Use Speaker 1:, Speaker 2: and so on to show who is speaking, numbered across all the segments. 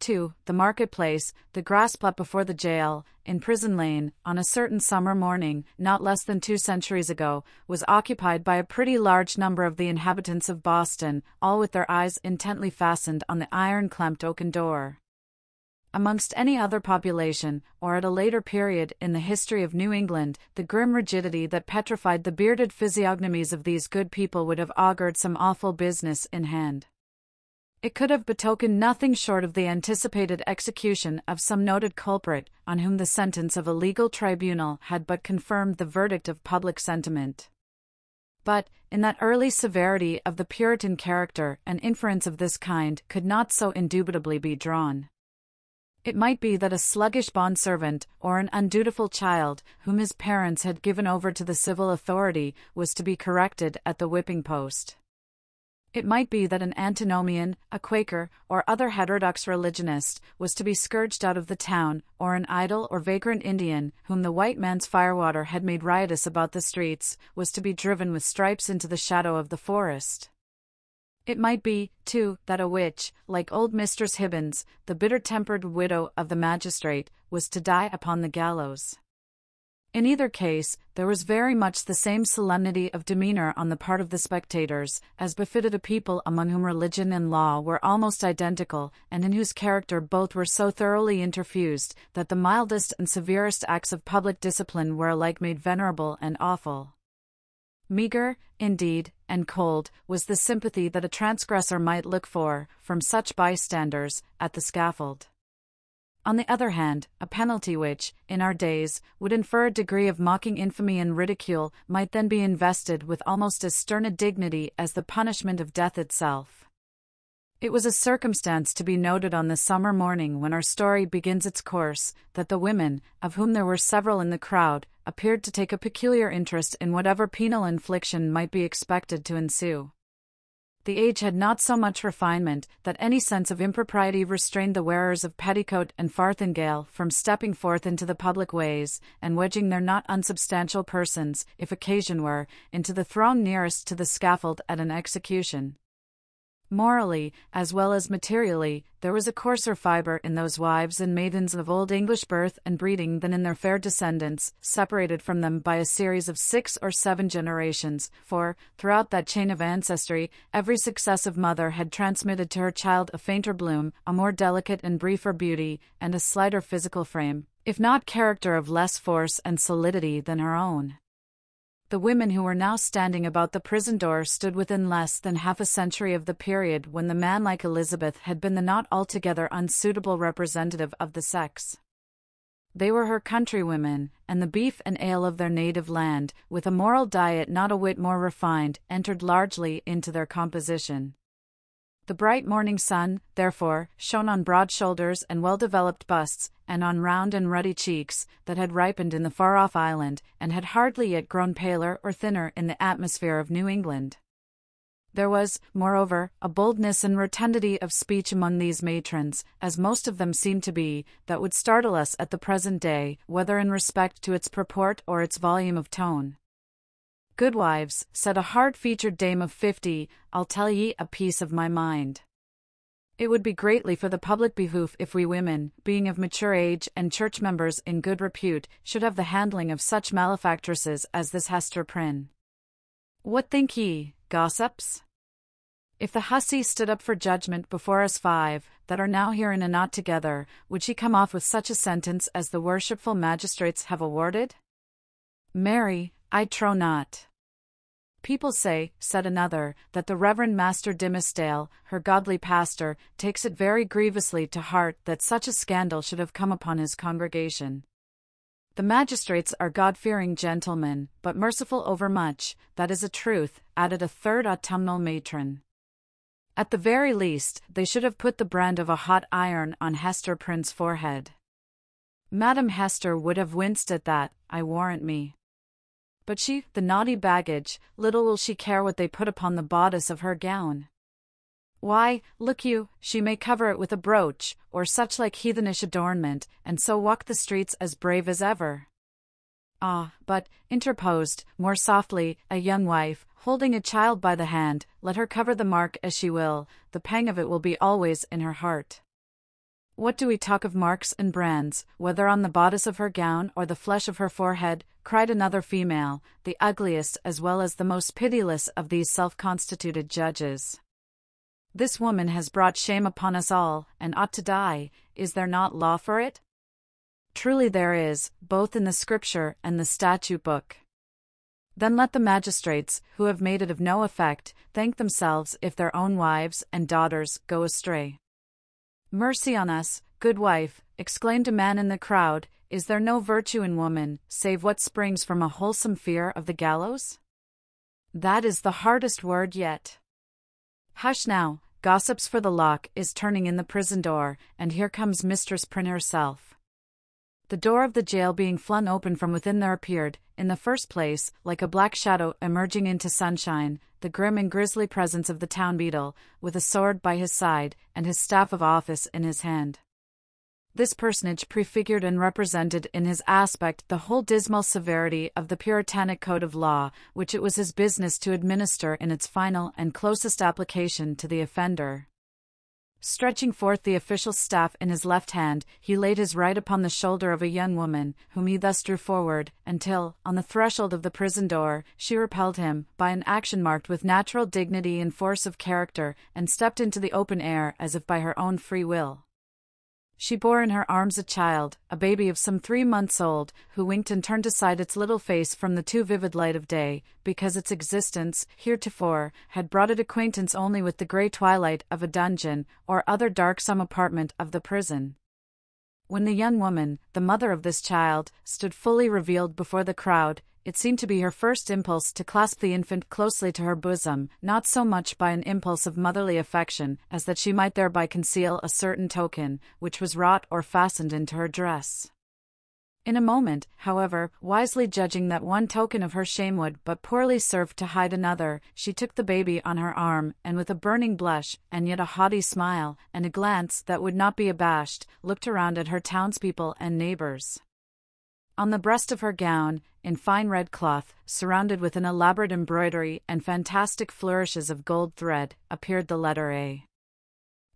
Speaker 1: 2. The marketplace, the grass-plot before the jail, in Prison Lane, on a certain summer morning, not less than 2 centuries ago, was occupied by a pretty large number of the inhabitants of Boston, all with their eyes intently fastened on the iron-clamped oaken door. Amongst any other population, or at a later period in the history of New England, the grim rigidity that petrified the bearded physiognomies of these good people would have augured some awful business in hand. It could have betokened nothing short of the anticipated execution of some noted culprit, on whom the sentence of a legal tribunal had but confirmed the verdict of public sentiment. But, in that early severity of the Puritan character, an inference of this kind could not so indubitably be drawn. It might be that a sluggish bondservant, or an undutiful child, whom his parents had given over to the civil authority, was to be corrected at the whipping post. It might be that an antinomian, a Quaker, or other heterodox religionist, was to be scourged out of the town, or an idle or vagrant Indian, whom the white man's firewater had made riotous about the streets, was to be driven with stripes into the shadow of the forest. It might be, too, that a witch, like old Mistress Hibbins, the bitter-tempered widow of the magistrate, was to die upon the gallows. In either case, there was very much the same solemnity of demeanor on the part of the spectators, as befitted a people among whom religion and law were almost identical, and in whose character both were so thoroughly interfused, that the mildest and severest acts of public discipline were alike made venerable and awful. Meagre, indeed, and cold, was the sympathy that a transgressor might look for, from such bystanders, at the scaffold. On the other hand, a penalty which, in our days, would infer a degree of mocking infamy and ridicule, might then be invested with almost as stern a dignity as the punishment of death itself. It was a circumstance to be noted on the summer morning when our story begins its course, that the women, of whom there were several in the crowd, appeared to take a peculiar interest in whatever penal infliction might be expected to ensue. The age had not so much refinement that any sense of impropriety restrained the wearers of petticoat and farthingale from stepping forth into the public ways, and wedging their not unsubstantial persons, if occasion were, into the throng nearest to the scaffold at an execution. Morally, as well as materially, there was a coarser fibre in those wives and maidens of old English birth and breeding than in their fair descendants, separated from them by a series of 6 or 7 generations, for, throughout that chain of ancestry, every successive mother had transmitted to her child a fainter bloom, a more delicate and briefer beauty, and a slighter physical frame, if not character of less force and solidity than her own. The women who were now standing about the prison door stood within less than half a century of the period when the man like Elizabeth had been the not altogether unsuitable representative of the sex. They were her countrywomen, and the beef and ale of their native land, with a moral diet not a whit more refined, entered largely into their composition. The bright morning sun, therefore, shone on broad shoulders and well-developed busts, and on round and ruddy cheeks, that had ripened in the far-off island, and had hardly yet grown paler or thinner in the atmosphere of New England. There was, moreover, a boldness and rotundity of speech among these matrons, as most of them seemed to be, that would startle us at the present day, whether in respect to its purport or its volume of tone. "Goodwives," said a hard-featured dame of 50, "I'll tell ye a piece of my mind. It would be greatly for the public behoof if we women, being of mature age and church members in good repute, should have the handling of such malefactresses as this Hester Prynne. What think ye, gossips? If the hussy stood up for judgment before us 5, that are now here in a knot together, would she come off with such a sentence as the worshipful magistrates have awarded? Marry, I trow not." "People say," said another, "that the Reverend Master Dimmesdale, her godly pastor, takes it very grievously to heart that such a scandal should have come upon his congregation." "The magistrates are God-fearing gentlemen, but merciful overmuch, that is a truth," added a third autumnal matron. "At the very least, they should have put the brand of a hot iron on Hester Prynne's forehead. Madam Hester would have winced at that, I warrant me. But she, the naughty baggage, little will she care what they put upon the bodice of her gown. Why, look you, she may cover it with a brooch, or such like heathenish adornment, and so walk the streets as brave as ever." "Ah, but," interposed, more softly, a young wife, holding a child by the hand, "let her cover the mark as she will, the pang of it will be always in her heart." What do we talk of marks and brands, whether on the bodice of her gown or the flesh of her forehead? Cried another female, the ugliest as well as the most pitiless of these self-constituted judges. This woman has brought shame upon us all, and ought to die. Is there not law for it? Truly there is, both in the Scripture and the statute book. Then let the magistrates, who have made it of no effect, thank themselves if their own wives and daughters go astray. Mercy on us, good wife, exclaimed a man in the crowd, is there no virtue in woman, save what springs from a wholesome fear of the gallows? That is the hardest word yet. Hush now, gossips, for the lock is turning in the prison door, and here comes Mistress Prynne herself. The door of the jail being flung open from within, there appeared, in the first place, like a black shadow emerging into sunshine, the grim and grisly presence of the town beadle, with a sword by his side, and his staff of office in his hand. This personage prefigured and represented in his aspect the whole dismal severity of the Puritanic code of law, which it was his business to administer in its final and closest application to the offender. Stretching forth the official staff in his left hand, he laid his right upon the shoulder of a young woman, whom he thus drew forward, until, on the threshold of the prison door, she repelled him, by an action marked with natural dignity and force of character, and stepped into the open air as if by her own free will. She bore in her arms a child, a baby of some 3 months old, who winked and turned aside its little face from the too vivid light of day, because its existence, heretofore, had brought it acquaintance only with the grey twilight of a dungeon, or other darksome apartment of the prison. When the young woman, the mother of this child, stood fully revealed before the crowd, it seemed to be her first impulse to clasp the infant closely to her bosom, not so much by an impulse of motherly affection as that she might thereby conceal a certain token, which was wrought or fastened into her dress. In a moment, however, wisely judging that one token of her shame would but poorly serve to hide another, she took the baby on her arm, and with a burning blush, and yet a haughty smile, and a glance that would not be abashed, looked around at her townspeople and neighbors. On the breast of her gown, in fine red cloth, surrounded with an elaborate embroidery and fantastic flourishes of gold thread, appeared the letter A.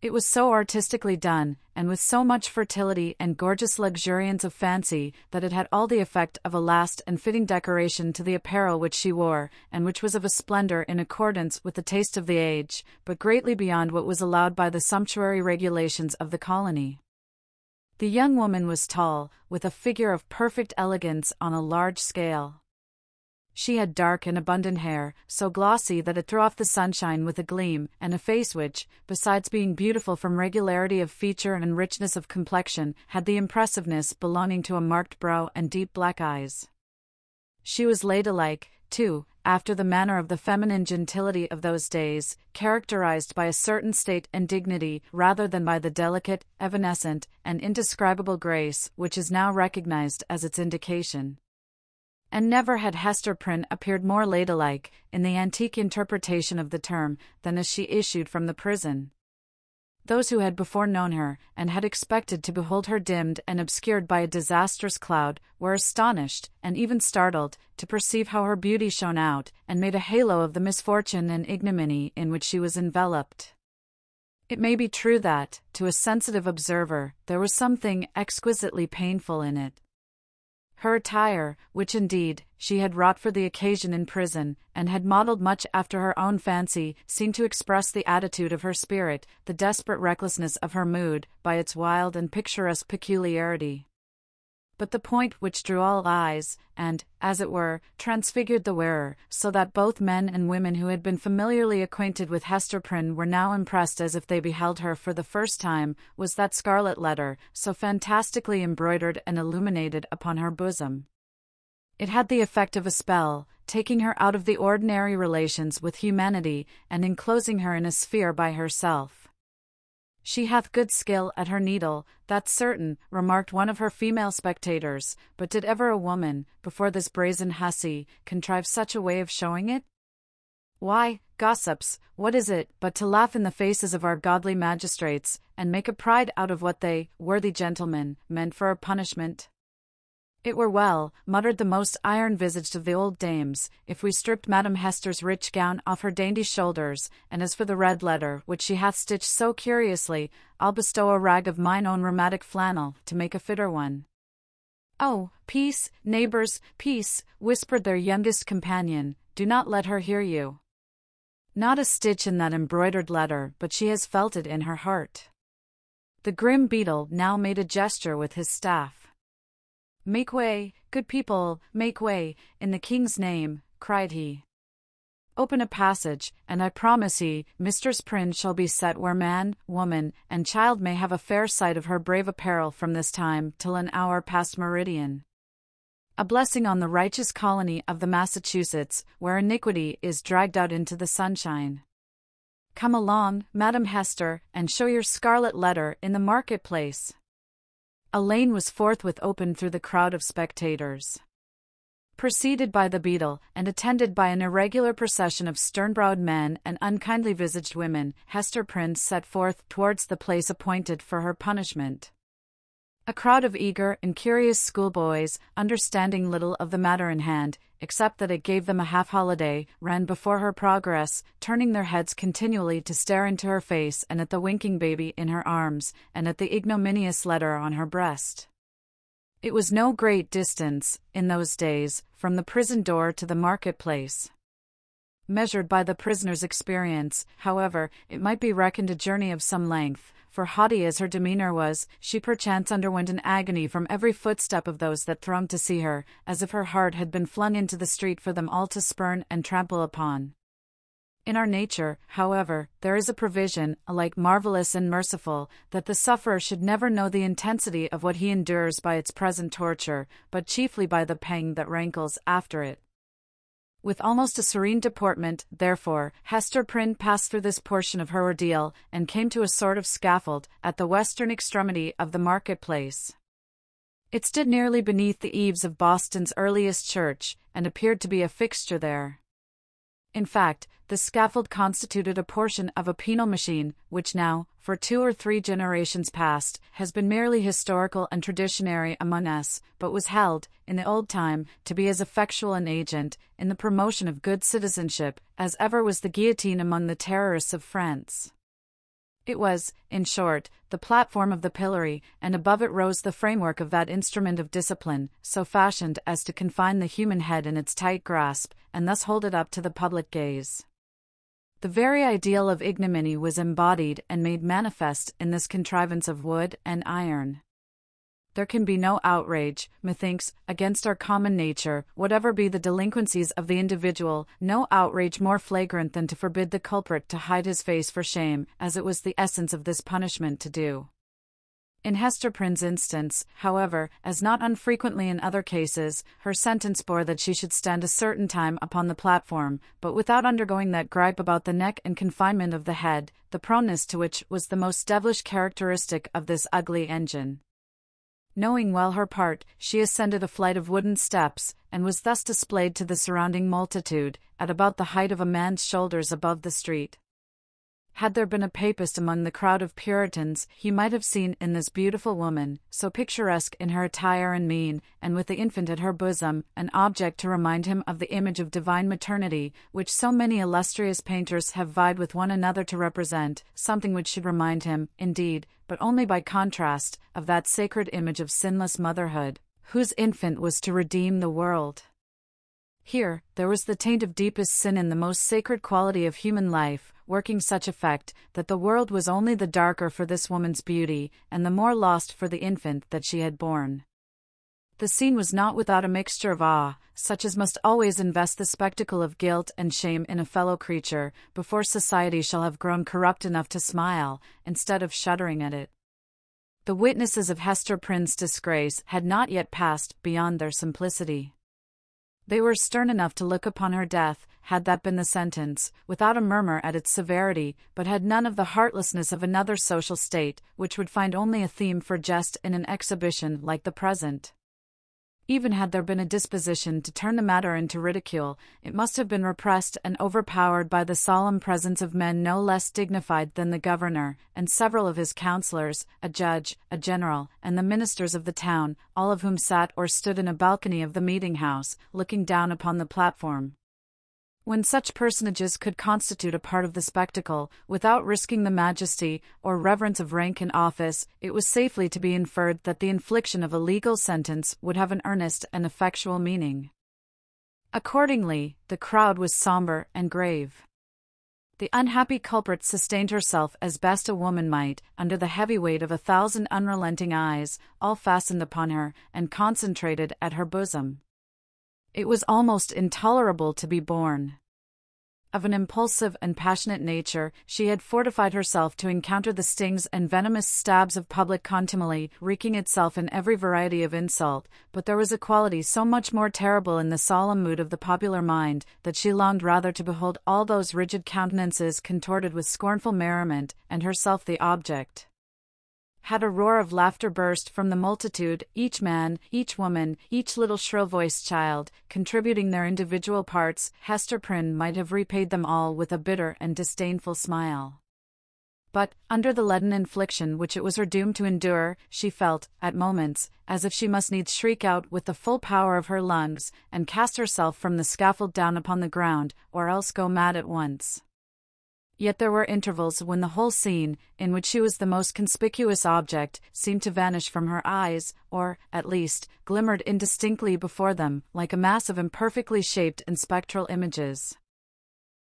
Speaker 1: It was so artistically done, and with so much fertility and gorgeous luxuriance of fancy, that it had all the effect of a last and fitting decoration to the apparel which she wore, and which was of a splendor in accordance with the taste of the age, but greatly beyond what was allowed by the sumptuary regulations of the colony. The young woman was tall, with a figure of perfect elegance on a large scale. She had dark and abundant hair, so glossy that it threw off the sunshine with a gleam, and a face which, besides being beautiful from regularity of feature and richness of complexion, had the impressiveness belonging to a marked brow and deep black eyes. She was ladylike, too, after the manner of the feminine gentility of those days, characterized by a certain state and dignity rather than by the delicate, evanescent, and indescribable grace which is now recognized as its indication. And never had Hester Prynne appeared more ladylike, in the antique interpretation of the term, than as she issued from the prison. Those who had before known her, and had expected to behold her dimmed and obscured by a disastrous cloud, were astonished, and even startled, to perceive how her beauty shone out, and made a halo of the misfortune and ignominy in which she was enveloped. It may be true that, to a sensitive observer, there was something exquisitely painful in it. Her attire, which indeed, she had wrought for the occasion in prison, and had modelled much after her own fancy, seemed to express the attitude of her spirit, the desperate recklessness of her mood, by its wild and picturesque peculiarity. But the point which drew all eyes, and, as it were, transfigured the wearer, so that both men and women who had been familiarly acquainted with Hester Prynne were now impressed as if they beheld her for the first time, was that scarlet letter, so fantastically embroidered and illuminated upon her bosom. It had the effect of a spell, taking her out of the ordinary relations with humanity, and enclosing her in a sphere by herself. "She hath good skill at her needle, that's certain," remarked one of her female spectators, "but did ever a woman, before this brazen hussy, contrive such a way of showing it? Why, gossips, what is it, but to laugh in the faces of our godly magistrates, and make a pride out of what they, worthy gentlemen, meant for a punishment? It were well, muttered the most iron-visaged of the old dames, if we stripped Madam Hester's rich gown off her dainty shoulders, and as for the red letter, which she hath stitched so curiously, I'll bestow a rag of mine own rheumatic flannel, to make a fitter one. Oh, peace, neighbours, peace, whispered their youngest companion, do not let her hear you. Not a stitch in that embroidered letter, but she has felt it in her heart. The grim beadle now made a gesture with his staff. Make way, good people, make way, in the king's name, cried he. Open a passage, and I promise ye, Mistress Prynne shall be set where man, woman, and child may have a fair sight of her brave apparel from this time till an hour past meridian. A blessing on the righteous colony of the Massachusetts, where iniquity is dragged out into the sunshine. Come along, Madam Hester, and show your scarlet letter in the marketplace. A lane was forthwith opened through the crowd of spectators. Preceded by the beadle, and attended by an irregular procession of stern-browed men and unkindly-visaged women, Hester Prynne set forth towards the place appointed for her punishment. A crowd of eager and curious schoolboys, understanding little of the matter in hand, except that it gave them a half-holiday, ran before her progress, turning their heads continually to stare into her face and at the winking baby in her arms, and at the ignominious letter on her breast. It was no great distance, in those days, from the prison door to the marketplace. Measured by the prisoner's experience, however, it might be reckoned a journey of some length, for haughty as her demeanour was, she perchance underwent an agony from every footstep of those that thronged to see her, as if her heart had been flung into the street for them all to spurn and trample upon. In our nature, however, there is a provision, alike marvellous and merciful, that the sufferer should never know the intensity of what he endures by its present torture, but chiefly by the pang that rankles after it. With almost a serene deportment, therefore, Hester Prynne passed through this portion of her ordeal, and came to a sort of scaffold, at the western extremity of the marketplace. It stood nearly beneath the eaves of Boston's earliest church, and appeared to be a fixture there. In fact, the scaffold constituted a portion of a penal machine, which now, for 2 or 3 generations past, has been merely historical and traditionary among us, but was held, in the old time, to be as effectual an agent, in the promotion of good citizenship, as ever was the guillotine among the terrorists of France. It was, in short, the platform of the pillory, and above it rose the framework of that instrument of discipline, so fashioned as to confine the human head in its tight grasp, and thus hold it up to the public gaze. The very ideal of ignominy was embodied and made manifest in this contrivance of wood and iron. There can be no outrage, methinks, against our common nature, whatever be the delinquencies of the individual, no outrage more flagrant than to forbid the culprit to hide his face for shame, as it was the essence of this punishment to do. In Hester Prynne's instance, however, as not unfrequently in other cases, her sentence bore that she should stand a certain time upon the platform, but without undergoing that gripe about the neck and confinement of the head, the proneness to which was the most devilish characteristic of this ugly engine. Knowing well her part, she ascended a flight of wooden steps, and was thus displayed to the surrounding multitude, at about the height of a man's shoulders above the street. Had there been a papist among the crowd of Puritans, he might have seen in this beautiful woman, so picturesque in her attire and mien, and with the infant at her bosom, an object to remind him of the image of divine maternity, which so many illustrious painters have vied with one another to represent, something which should remind him, indeed, but only by contrast, of that sacred image of sinless motherhood, whose infant was to redeem the world. Here, there was the taint of deepest sin in the most sacred quality of human life, working such effect, that the world was only the darker for this woman's beauty, and the more lost for the infant that she had borne. The scene was not without a mixture of awe, such as must always invest the spectacle of guilt and shame in a fellow creature, before society shall have grown corrupt enough to smile, instead of shuddering at it. The witnesses of Hester Prynne's disgrace had not yet passed beyond their simplicity. They were stern enough to look upon her death, had that been the sentence, without a murmur at its severity, but had none of the heartlessness of another social state, which would find only a theme for jest in an exhibition like the present. Even had there been a disposition to turn the matter into ridicule, it must have been repressed and overpowered by the solemn presence of men no less dignified than the governor, and several of his councillors, a judge, a general, and the ministers of the town, all of whom sat or stood in a balcony of the meeting-house, looking down upon the platform. When such personages could constitute a part of the spectacle, without risking the majesty or reverence of rank and office, it was safely to be inferred that the infliction of a legal sentence would have an earnest and effectual meaning. Accordingly, the crowd was sombre and grave. The unhappy culprit sustained herself as best a woman might, under the heavy weight of 1,000 unrelenting eyes, all fastened upon her, and concentrated at her bosom. It was almost intolerable to be borne. Of an impulsive and passionate nature, she had fortified herself to encounter the stings and venomous stabs of public contumely, wreaking itself in every variety of insult, but there was a quality so much more terrible in the solemn mood of the popular mind, that she longed rather to behold all those rigid countenances contorted with scornful merriment, and herself the object. Had a roar of laughter burst from the multitude, each man, each woman, each little shrill-voiced child, contributing their individual parts, Hester Prynne might have repaid them all with a bitter and disdainful smile. But, under the leaden infliction which it was her doom to endure, she felt, at moments, as if she must needs shriek out with the full power of her lungs, and cast herself from the scaffold down upon the ground, or else go mad at once. Yet there were intervals when the whole scene, in which she was the most conspicuous object, seemed to vanish from her eyes, or, at least, glimmered indistinctly before them, like a mass of imperfectly shaped and spectral images.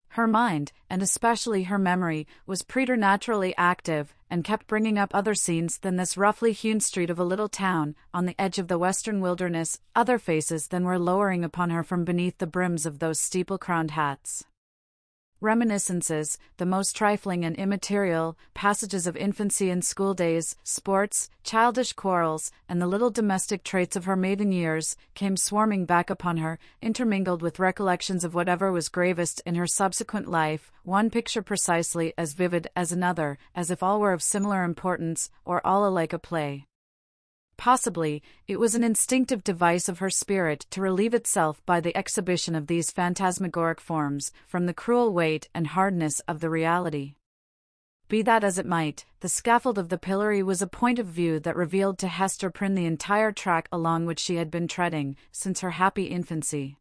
Speaker 1: Her mind, and especially her memory, was preternaturally active, and kept bringing up other scenes than this roughly hewn street of a little town, on the edge of the western wilderness, other faces than were lowering upon her from beneath the brims of those steeple-crowned hats. Reminiscences, the most trifling and immaterial, passages of infancy and schooldays, sports, childish quarrels, and the little domestic traits of her maiden years, came swarming back upon her, intermingled with recollections of whatever was gravest in her subsequent life, one picture precisely as vivid as another, as if all were of similar importance, or all alike a play. Possibly, it was an instinctive device of her spirit to relieve itself by the exhibition of these phantasmagoric forms, from the cruel weight and hardness of the reality. Be that as it might, the scaffold of the pillory was a point of view that revealed to Hester Prynne the entire track along which she had been treading, since her happy infancy.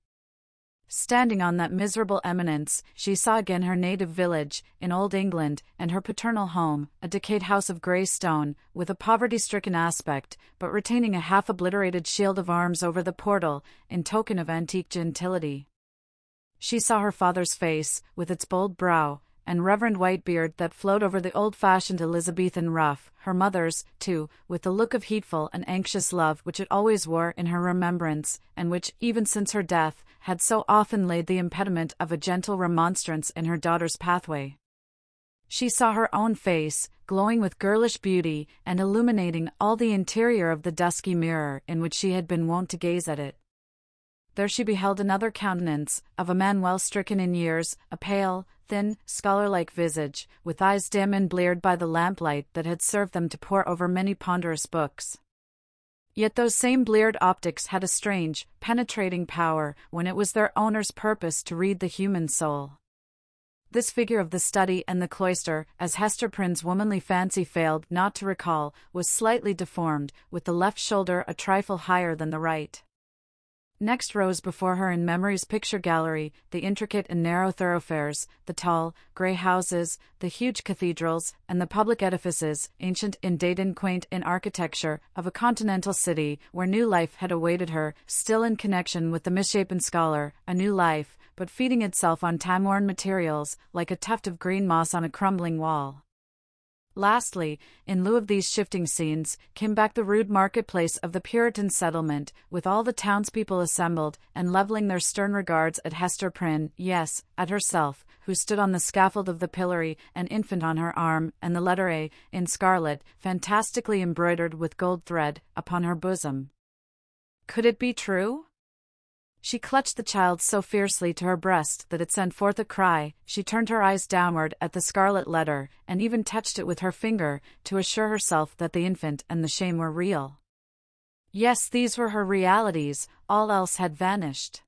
Speaker 1: Standing on that miserable eminence, she saw again her native village, in Old England, and her paternal home, a decayed house of grey stone, with a poverty-stricken aspect, but retaining a half-obliterated shield of arms over the portal, in token of antique gentility. She saw her father's face, with its bold brow, and reverend white beard that flowed over the old-fashioned Elizabethan ruff, her mother's, too, with the look of heedful and anxious love which it always wore in her remembrance, and which, even since her death, had so often laid the impediment of a gentle remonstrance in her daughter's pathway. She saw her own face, glowing with girlish beauty, and illuminating all the interior of the dusky mirror in which she had been wont to gaze at it. There she beheld another countenance, of a man well stricken in years, a pale, thin, scholar-like visage, with eyes dim and bleared by the lamplight that had served them to pore over many ponderous books. Yet those same bleared optics had a strange, penetrating power, when it was their owner's purpose to read the human soul. This figure of the study and the cloister, as Hester Prynne's womanly fancy failed not to recall, was slightly deformed, with the left shoulder a trifle higher than the right. Next rose before her in memory's picture gallery the intricate and narrow thoroughfares, the tall, grey houses, the huge cathedrals, and the public edifices, ancient in date and quaint in architecture, of a continental city, where new life had awaited her, still in connection with the misshapen scholar, a new life, but feeding itself on time-worn materials, like a tuft of green moss on a crumbling wall. Lastly, in lieu of these shifting scenes, came back the rude marketplace of the Puritan settlement, with all the townspeople assembled, and levelling their stern regards at Hester Prynne, yes, at herself, who stood on the scaffold of the pillory, an infant on her arm, and the letter A, in scarlet, fantastically embroidered with gold thread, upon her bosom. Could it be true? She clutched the child so fiercely to her breast that it sent forth a cry. She turned her eyes downward at the scarlet letter, and even touched it with her finger, to assure herself that the infant and the shame were real. Yes, these were her realities, all else had vanished.